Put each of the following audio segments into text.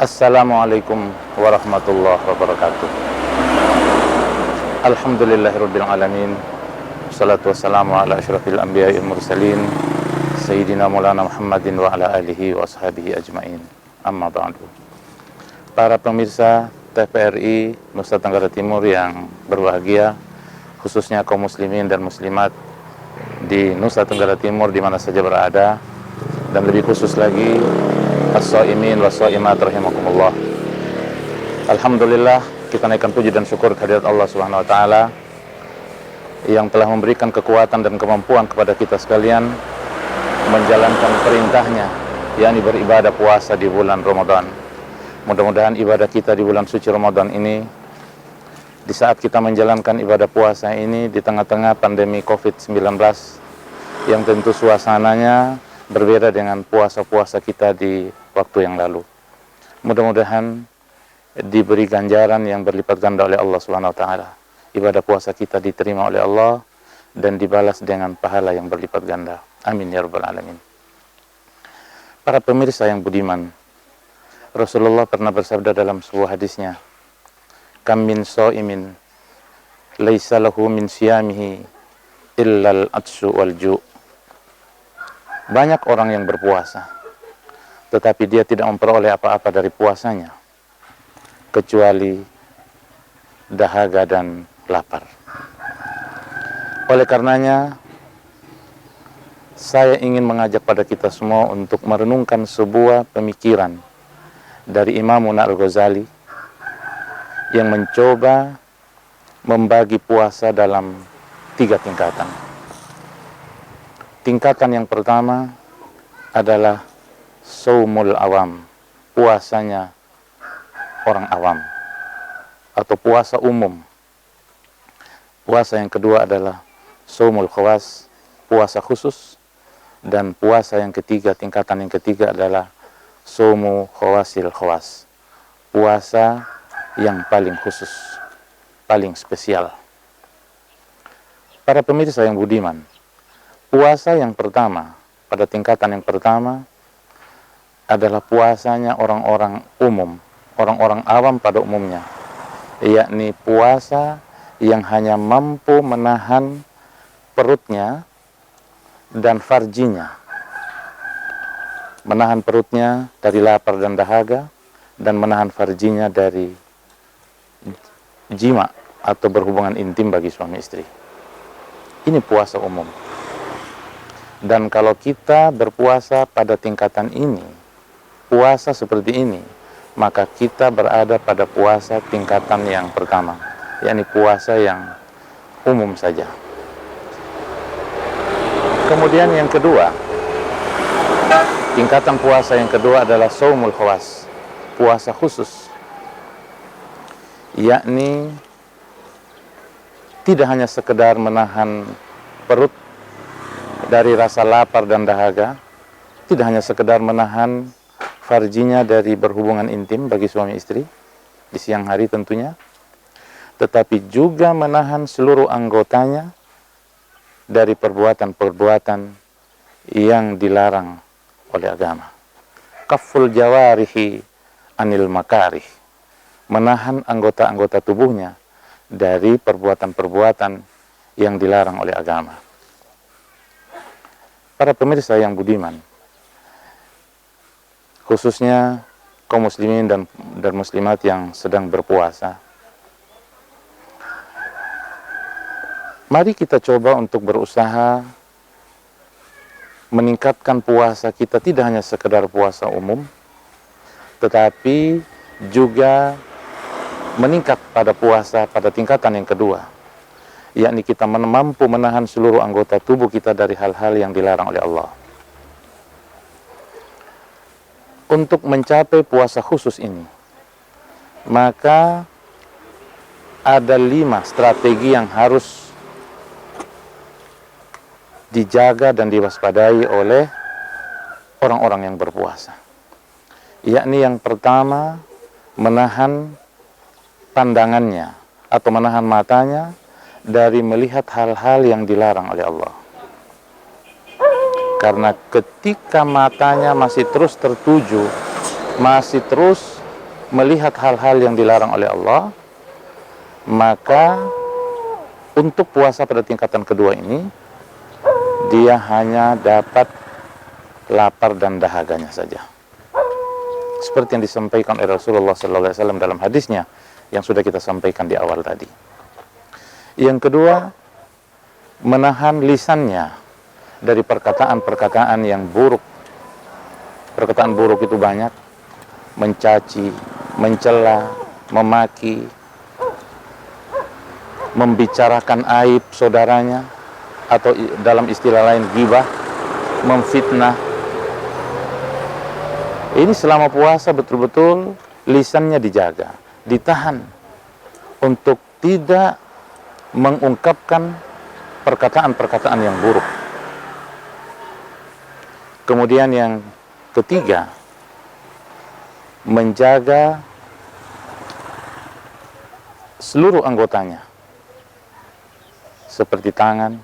Assalamualaikum warahmatullahi wabarakatuh. Alhamdulillahirabbil alamin. Wassalatu wassalamu ala asyrafil anbiya'i wal mursalin sayyidina Maulana Muhammadin wa ala alihi wa ashabihi ajmain. Amma ba'du. Para pemirsa TVRI Nusa Tenggara Timur yang berbahagia, khususnya kaum muslimin dan muslimat di Nusa Tenggara Timur di mana saja berada, dan lebih khusus lagi as-shaimin was-shaimat rahimakumullah. Alhamdulillah, kita naikkan puji dan syukur kehadirat Allah Subhanahu wa taala yang telah memberikan kekuatan dan kemampuan kepada kita sekalian menjalankan perintahnya, yakni beribadah puasa di bulan Ramadan. Mudah-mudahan ibadah kita di bulan suci Ramadan ini, di saat kita menjalankan ibadah puasa ini di tengah-tengah pandemi COVID-19 yang tentu suasananya berbeda dengan puasa-puasa kita di waktu yang lalu. Mudah-mudahan diberi ganjaran yang berlipat ganda oleh Allah Subhanahu wa taala. Ibadah puasa kita diterima oleh Allah dan dibalas dengan pahala yang berlipat ganda. Amin ya rabbal alamin. Para pemirsa yang budiman, Rasulullah pernah bersabda dalam sebuah hadisnya, "Kam min shaimin laisa lahu min siyamihi illa al-'atshu wal ju'." Banyak orang yang berpuasa, tetapi dia tidak memperoleh apa-apa dari puasanya, kecuali dahaga dan lapar. Oleh karenanya, saya ingin mengajak pada kita semua untuk merenungkan sebuah pemikiran dari Imam Al-Ghazali yang mencoba membagi puasa dalam 3 tingkatan. Tingkatan yang pertama adalah saumul awam, puasanya orang awam atau puasa umum. Puasa yang kedua adalah saumul khawas, puasa khusus. Dan puasa yang ketiga, tingkatan yang ketiga adalah saumu khawasil khawas, puasa yang paling khusus, paling spesial. Para pemirsa yang budiman, puasa yang pertama, pada tingkatan yang pertama, adalah puasanya orang-orang umum, orang-orang awam pada umumnya, yakni puasa yang hanya mampu menahan perutnya dan farjinya, menahan perutnya dari lapar dan dahaga, dan menahan farjinya dari jima atau berhubungan intim bagi suami istri. Ini puasa umum. Dan kalau kita berpuasa pada tingkatan ini, puasa seperti ini, maka kita berada pada puasa tingkatan yang pertama, yakni puasa yang umum saja. Kemudian yang kedua, tingkatan puasa yang kedua adalah saumul khawas, puasa khusus, yakni tidak hanya sekedar menahan perut dari rasa lapar dan dahaga, tidak hanya sekedar menahan farjinya dari berhubungan intim bagi suami istri di siang hari tentunya, tetapi juga menahan seluruh anggotanya dari perbuatan-perbuatan yang dilarang oleh agama. Kafful jawarihi anil makarih, menahan anggota-anggota tubuhnya dari perbuatan-perbuatan yang dilarang oleh agama. Para pemirsa yang budiman, khususnya kaum muslimin dan muslimat yang sedang berpuasa, mari kita coba untuk berusaha meningkatkan puasa kita, tidak hanya sekedar puasa umum, tetapi juga meningkat pada puasa pada tingkatan yang kedua, yakni kita mampu menahan seluruh anggota tubuh kita dari hal-hal yang dilarang oleh Allah. Untuk mencapai puasa khusus ini, maka ada 5 strategi yang harus dijaga dan diwaspadai oleh orang-orang yang berpuasa. Yakni yang pertama, menahan pandangannya atau menahan matanya dari melihat hal-hal yang dilarang oleh Allah. Karena ketika matanya masih terus tertuju, masih terus melihat hal-hal yang dilarang oleh Allah, maka untuk puasa pada tingkatan kedua ini, dia hanya dapat lapar dan dahaganya saja. Seperti yang disampaikan oleh Rasulullah SAW dalam hadisnya yang sudah kita sampaikan di awal tadi. Yang kedua, menahan lisannya dari perkataan-perkataan yang buruk. Perkataan buruk itu banyak, mencaci, mencela, memaki, membicarakan aib saudaranya, atau dalam istilah lain ghibah, memfitnah. Ini selama puasa betul-betul lisannya dijaga, ditahan untuk tidak mengungkapkan perkataan-perkataan yang buruk. Kemudian yang ketiga, menjaga seluruh anggotanya, seperti tangan,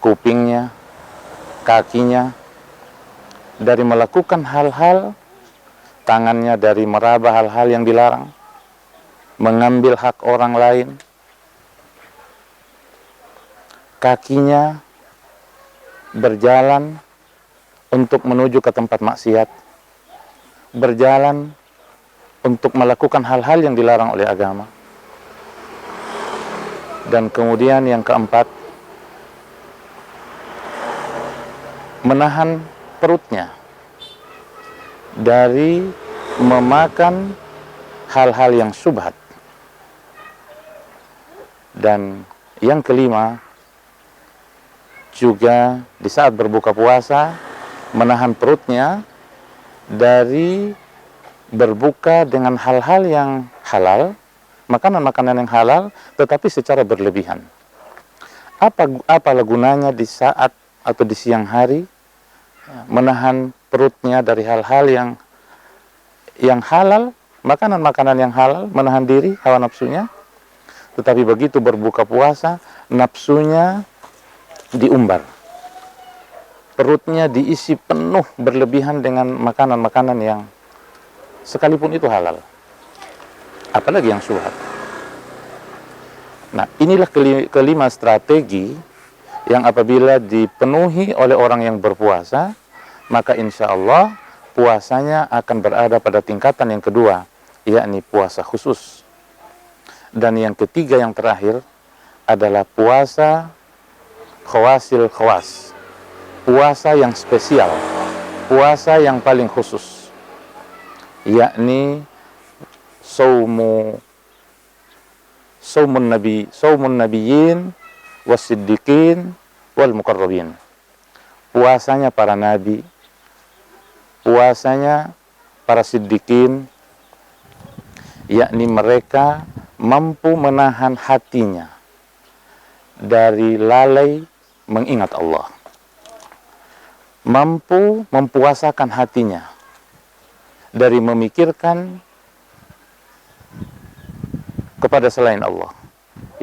kupingnya, kakinya, dari melakukan hal-hal, tangannya dari meraba hal-hal yang dilarang, mengambil hak orang lain, kakinya berjalan untuk menuju ke tempat maksiat, berjalan untuk melakukan hal-hal yang dilarang oleh agama. Dan kemudian yang keempat, menahan perutnya dari memakan hal-hal yang syubhat. Dan yang kelima, juga di saat berbuka puasa, menahan perutnya dari berbuka dengan hal-hal yang halal, makanan-makanan yang halal, tetapi secara berlebihan. Apa gunanya di saat atau di siang hari menahan perutnya dari hal-hal yang halal, makanan-makanan yang halal, menahan diri, hawa nafsunya, tetapi begitu berbuka puasa, nafsunya diumbar, perutnya diisi penuh berlebihan dengan makanan-makanan yang sekalipun itu halal, apalagi yang syubhat. Nah, inilah kelima strategi yang apabila dipenuhi oleh orang yang berpuasa, maka insya Allah puasanya akan berada pada tingkatan yang kedua, yakni puasa khusus. Dan yang ketiga, yang terakhir, adalah puasa khawasil khawas, puasa yang spesial, puasa yang paling khusus, yakni saumun nabiyyin wasiddiqin wal muqarrabin, puasanya para nabi, puasanya para siddiqin, yakni mereka mampu menahan hatinya dari lalai mengingat Allah, mampu mempuasakan hatinya dari memikirkan kepada selain Allah,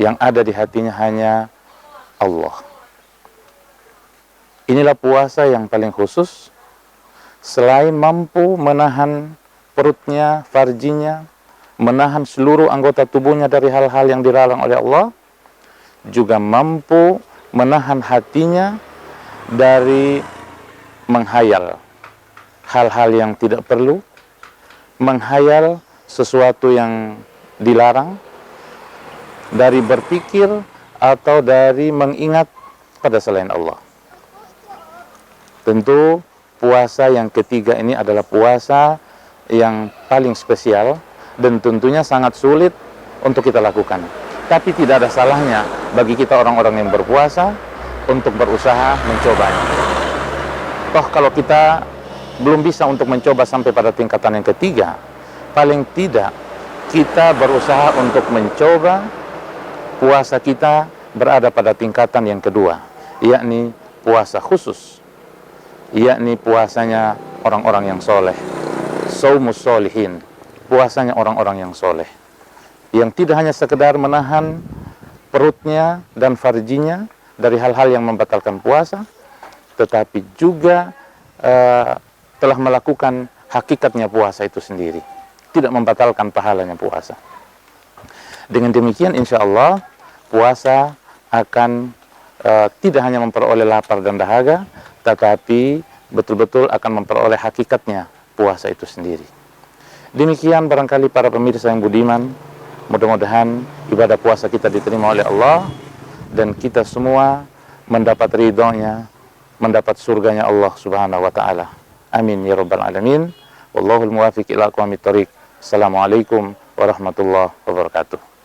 yang ada di hatinya hanya Allah. Inilah puasa yang paling khusus. Selain mampu menahan perutnya, farjinya, menahan seluruh anggota tubuhnya dari hal-hal yang dilarang oleh Allah, juga mampu menahan hatinya dari menghayal hal-hal yang tidak perlu, menghayal sesuatu yang dilarang, dari berpikir atau dari mengingat pada selain Allah. Tentu puasa yang ketiga ini adalah puasa yang paling spesial dan tentunya sangat sulit untuk kita lakukan. Tapi tidak ada salahnya bagi kita orang-orang yang berpuasa untuk berusaha mencobanya. Toh kalau kita belum bisa untuk mencoba sampai pada tingkatan yang ketiga, paling tidak kita berusaha untuk mencoba puasa kita berada pada tingkatan yang kedua, yakni puasa khusus, yakni puasanya orang-orang yang soleh, shaumus sholihin, puasanya orang-orang yang soleh, yang tidak hanya sekedar menahan perutnya dan farjinya dari hal-hal yang membatalkan puasa, tetapi juga telah melakukan hakikatnya puasa itu sendiri, tidak membatalkan pahalanya puasa. Dengan demikian insya Allah puasa akan tidak hanya memperoleh lapar dan dahaga, tetapi betul-betul akan memperoleh hakikatnya puasa itu sendiri. Demikian barangkali para pemirsa yang budiman, mudah-mudahan ibadah puasa kita diterima oleh Allah dan kita semua mendapat ridhonya, mendapat surganya Allah Subhanahu wa taala. Amin ya rabbal alamin. Wallahul muwaffiq ila aqwamit thoriq. Assalamualaikum warahmatullahi wabarakatuh.